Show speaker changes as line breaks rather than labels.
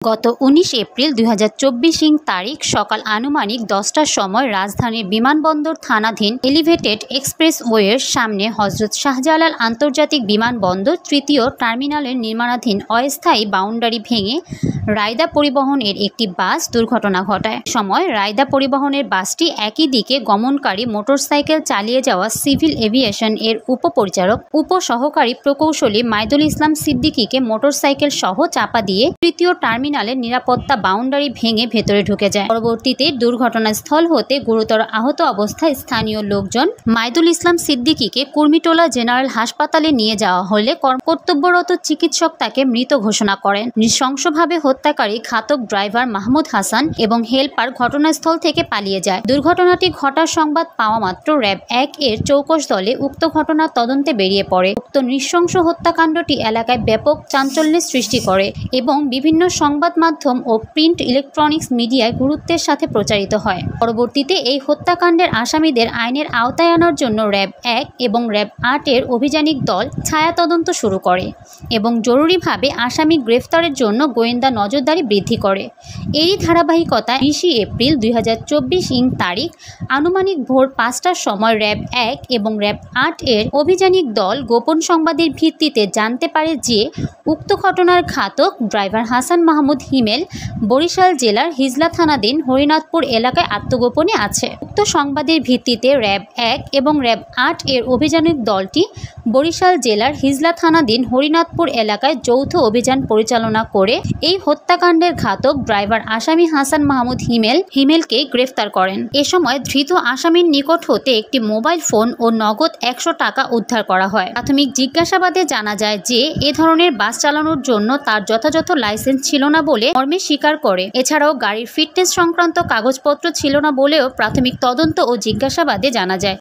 গত ১৯ এপ্রিল ২০২৪ তারিখ সকাল আনুমানিক ১০টার সময় রাজধানীর বিমানবন্দর থানাধীন এলিভেটেড এক্সপ্রেসওয়ের সামনে হজরত শাহজালাল আন্তর্জাতিক বিমানবন্দর তৃতীয় টার্মিনালের নির্মাণাধীন অস্থায়ী বাউন্ডারি ভেঙে রায়দা পরিবহনের একটি বাস দুর্ঘটনা ঘটায়। সময় রায়দা পরিবহনের বাসটি একই দিকে গমনকারী মোটরসাইকেল চালিয়ে যাওয়া সিভিল এভিয়েশন এর উপপরিচালক উপসহকারী প্রকৌশলী মাইদুল ইসলাম সিদ্দিকীকে মোটরসাইকেল সহ চাপা দিয়ে তৃতীয় টার্মিনালের নিরাপত্তা বাউন্ডারি ভেঙে ভেতরে ঢুকে যায়। পরবর্তীতে দুর্ঘটনাস্থল হতে গুরুতর আহত অবস্থায় স্থানীয় লোকজন মাইদুল ইসলাম সিদ্দিকীকে কুর্মিটোলা জেনারেল হাসপাতালে নিয়ে যাওয়া হলে কর্তব্যরত চিকিৎসক তাকে মৃত ঘোষণা করেন। নৃশংসভাবে হত্যাকারী ঘাতক ড্রাইভার মাহমুদ হাসান এবং হেলপার ঘটনাস্থল থেকে পালিয়ে যায়। দুর্ঘটনাটি ঘটার সংবাদ পাওয়া মাত্র র্যাব ১ এর চৌকস দলে উক্ত ঘটনার তদন্তে বেরিয়ে পড়ে। উক্ত নৃশংস হত্যাকাণ্ডটি এলাকায় ব্যাপক চাঞ্চল্যের সৃষ্টি করে এবং বিভিন্ন সংবাদ মাধ্যম ও প্রিন্ট ইলেকট্রনিক্স মিডিয়ায় গুরুত্বের সাথে প্রচারিত হয়। পরবর্তীতে এই হত্যাকাণ্ডের আসামিদের আইনের আওতায় আনার জন্য র্যাব ১ এবং র্যাব ৮ এর অভিযানিক দল ছায়া তদন্ত শুরু করে এবং জরুরিভাবে আসামি গ্রেফতারের জন্য গোয়েন্দা নজরদারি বৃদ্ধি করে। এরই ধারাবাহিকতায় ২০ এপ্রিল ২০২৪ তারিখ আনুমানিক ভোর ৫টার সময় র্যাব ১ এবং র্যাব ৮ এর অভিযানিক দল গোপন সংবাদের ভিত্তিতে জানতে পারে যে উক্ত ঘটনার ঘাতক ড্রাইভার হাসান মাহমুদ হিমেল বরিশাল জেলার হিজলা থানাধীন হরিনাথপুর এলাকায় আত্মগোপনে আছে। উক্ত সংবাদের ভিত্তিতে র্যাব ১ এবং র্যাব ৮ এর অভিযানিক দলটি বরিশাল জেলার হিজলা থানাধীন হরিনাথপুর এলাকায় যৌথ অভিযান পরিচালনা করে এই হত্যাকাণ্ডের ঘাতক ড্রাইভার আসামি হাসান মাহমুদ হিমেলকে গ্রেফতার করেন। এ সময় ধৃত আসামির নিকট হতে একটি মোবাইল ফোন ও নগদ ১০০ টাকা উদ্ধার করা হয়। প্রাথমিক জিজ্ঞাসাবাদে জানা যায় যে এ ধরনের বাস চালানোর জন্য তার যথাযথ লাইসেন্স ছিল না বলে মর্মে স্বীকার করে। এছাড়াও গাড়ির ফিটনেস সংক্রান্ত কাগজপত্র ছিল না বলেও প্রাথমিক তদন্ত ও জিজ্ঞাসাবাদে জানা যায়।